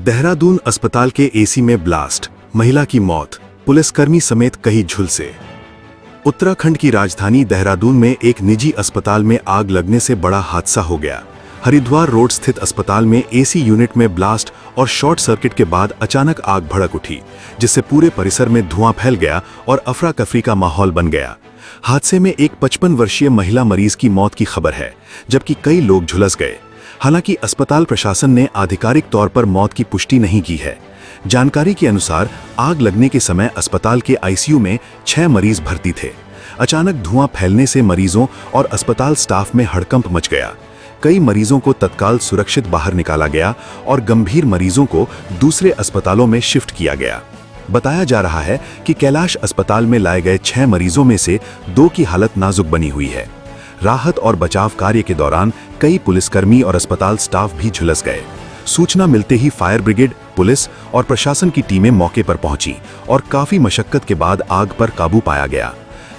देहरादून अस्पताल के एसी में ब्लास्ट, महिला की मौत, पुलिसकर्मी समेत कई झुलसे। उत्तराखंड की राजधानी देहरादून में एक निजी अस्पताल में आग लगने से बड़ा हादसा हो गया। हरिद्वार रोड स्थित अस्पताल में एसी यूनिट में ब्लास्ट और शॉर्ट सर्किट के बाद अचानक आग भड़क उठी, जिससे पूरे परिसर में धुआं फैल गया और अफरा तफरी का माहौल बन गया। हादसे में एक 55 वर्षीय महिला मरीज की मौत की खबर है, जबकि कई लोग झुलस गए। हालांकि अस्पताल प्रशासन ने आधिकारिक तौर पर मौत की पुष्टि नहीं की है। जानकारी के अनुसार आग लगने के समय अस्पताल के आईसीयू में 6 मरीज भर्ती थे। अचानक धुआं फैलने से मरीजों और अस्पताल स्टाफ में हड़कंप मच गया। कई मरीजों को तत्काल सुरक्षित बाहर निकाला गया और गंभीर मरीजों को दूसरे अस्पतालों में शिफ्ट किया गया। बताया जा रहा है कि कैलाश अस्पताल में लाए गए 6 मरीजों में से 2 की हालत नाजुक बनी हुई है। राहत और बचाव कार्य के दौरान कई पुलिसकर्मी और अस्पताल स्टाफ भी झुलस गए। सूचना मिलते ही फायर ब्रिगेड, पुलिस और प्रशासन की टीमें मौके पर पहुंची और काफी मशक्कत के बाद आग पर काबू पाया गया।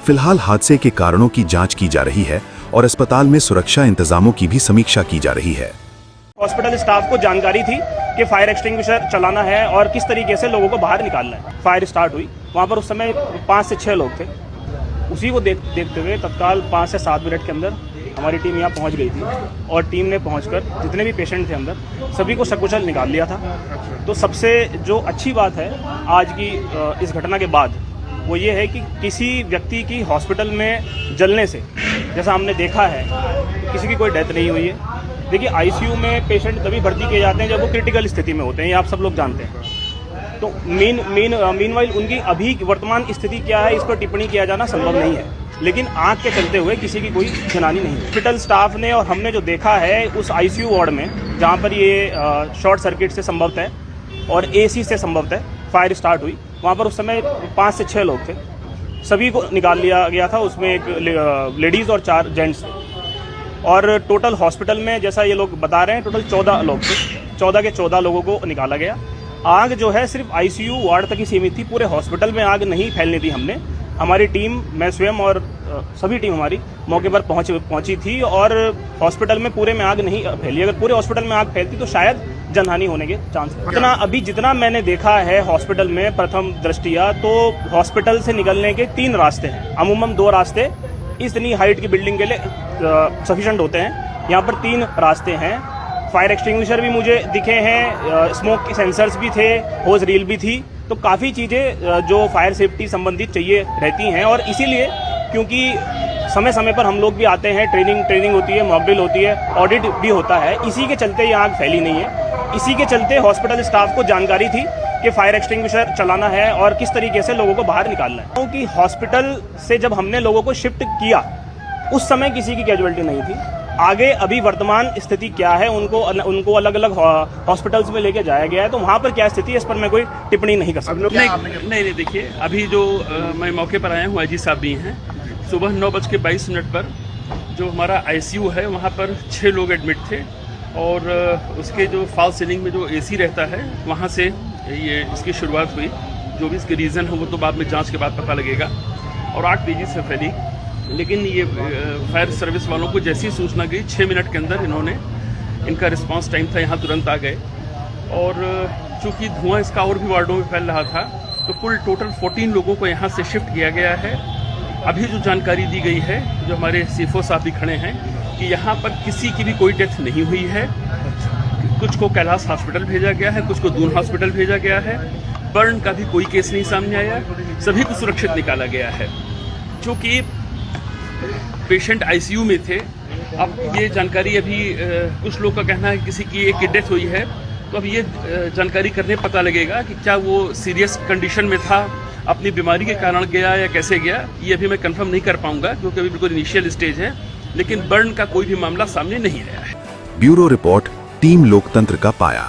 फिलहाल हादसे के कारणों की जांच की जा रही है और अस्पताल में सुरक्षा इंतजामों की भी समीक्षा की जा रही है। हॉस्पिटल स्टाफ को जानकारी थी कि फायर एक्सटिंग्विशर चलाना है और किस तरीके से लोगों को बाहर निकालना है। फायर स्टार्ट हुई, वहाँ पर उस समय 5 से 6 लोग थे। उसी को देखते हुए तत्काल 5 से 7 मिनट के अंदर हमारी टीम यहाँ पहुँच गई थी और टीम ने पहुँचकर जितने भी पेशेंट थे अंदर सभी को सकुशल निकाल लिया था। तो सबसे जो अच्छी बात है आज की इस घटना के बाद वो ये है कि किसी व्यक्ति की हॉस्पिटल में जलने से, जैसा हमने देखा है, किसी की कोई डेथ नहीं हुई है। देखिए, आईसीयू में पेशेंट तभी भर्ती किए जाते हैं जब वो क्रिटिकल स्थिति में होते हैं, ये आप सब लोग जानते हैं। तो मीनवाइल उनकी अभी वर्तमान स्थिति क्या है इस पर टिप्पणी किया जाना संभव नहीं है, लेकिन आग के चलते हुए किसी की कोई जनानी नहीं है। हॉस्पिटल स्टाफ ने और हमने जो देखा है उस आईसीयू वार्ड में जहाँ पर ये शॉर्ट सर्किट से संभवतः और एसी से संभवतः फायर स्टार्ट हुई, वहाँ पर उस समय 5 से 6 लोग थे। सभी को निकाल लिया गया था। उसमें एक लेडीज़ और 4 जेंट्स और टोटल हॉस्पिटल में, जैसा ये लोग बता रहे हैं, टोटल 14 लोग थे। 14 के 14 लोगों को निकाला गया। आग जो है सिर्फ आईसीयू वार्ड तक ही सीमित थी, पूरे हॉस्पिटल में आग नहीं फैलने दी हमने। हमारी टीम, मैं स्वयं और सभी टीम हमारी मौके पर पहुंची थी और हॉस्पिटल में पूरे में आग नहीं फैली। अगर पूरे हॉस्पिटल में आग फैलती तो शायद जनहानि होने के चांस है। जितना मैंने देखा है हॉस्पिटल में प्रथम दृष्टिया, तो हॉस्पिटल से निकलने के 3 रास्ते हैं। अमूमन 2 रास्ते इतनी हाइट की बिल्डिंग के लिए सफिशिएंट होते हैं, यहाँ पर 3 रास्ते हैं। फायर एक्सटिंग्विशर भी मुझे दिखे हैं, स्मोक सेंसर्स भी थे, होज रील भी थी। तो काफ़ी चीज़ें जो फायर सेफ्टी संबंधित चाहिए रहती हैं और इसीलिए क्योंकि समय समय पर हम लोग भी आते हैं, ट्रेनिंग होती है, मॉक ड्रिल होती है, ऑडिट भी होता है, इसी के चलते ये आग फैली नहीं है। इसी के चलते हॉस्पिटल स्टाफ को जानकारी थी कि फायर एक्सटिंग्विशर चलाना है और किस तरीके से लोगों को बाहर निकालना है। क्योंकि हॉस्पिटल से जब हमने लोगों को शिफ्ट किया उस समय किसी की कैजुअलिटी नहीं थी। आगे अभी वर्तमान स्थिति क्या है, उनको अलग अलग हॉस्पिटल्स में लेके जाया गया है, तो वहाँ पर क्या स्थिति है इस पर मैं कोई टिप्पणी नहीं कर सकता। नहीं, देखिए, अभी जो मैं मौके पर आया हूँ, आईजी साहब भी हैं। सुबह 9:22 पर जो हमारा आईसीयू है वहाँ पर 6 लोग एडमिट थे और उसके जो फॉल सीलिंग में जो एसी रहता है वहाँ से ये इसकी शुरुआत हुई। जो भी इसके रीज़न हो वो तो बाद में जांच के बाद पता लगेगा और आग तेज़ी से फैली। लेकिन ये फायर सर्विस वालों को जैसी सूचना गई 6 मिनट के अंदर इनका रिस्पांस टाइम था, यहाँ तुरंत आ गए। और चूँकि धुआं इसका और भी वार्डों में फैल रहा था तो कुल टोटल 14 लोगों को यहाँ से शिफ्ट किया गया है। अभी जो जानकारी दी गई है, जो हमारे सीएफओ साहब भी खड़े हैं, कि यहाँ पर किसी की भी कोई डेथ नहीं हुई है। कुछ को कैलाश हॉस्पिटल भेजा गया है, कुछ को दून हॉस्पिटल भेजा गया है। बर्न का भी कोई केस नहीं सामने आया, सभी को सुरक्षित निकाला गया है। चूँकि पेशेंट आईसीयू में थे, अब ये जानकारी अभी कुछ लोग का कहना है किसी की एक डेथ हुई है, तो अब ये जानकारी करने पता लगेगा कि क्या वो सीरियस कंडीशन में था, अपनी बीमारी के कारण गया या कैसे गया। ये अभी मैं कंफर्म नहीं कर पाऊंगा क्योंकि अभी बिल्कुल इनिशियल स्टेज है, लेकिन बर्न का कोई भी मामला सामने नहीं आया है। ब्यूरो रिपोर्ट, टीम लोकतंत्र का पाया।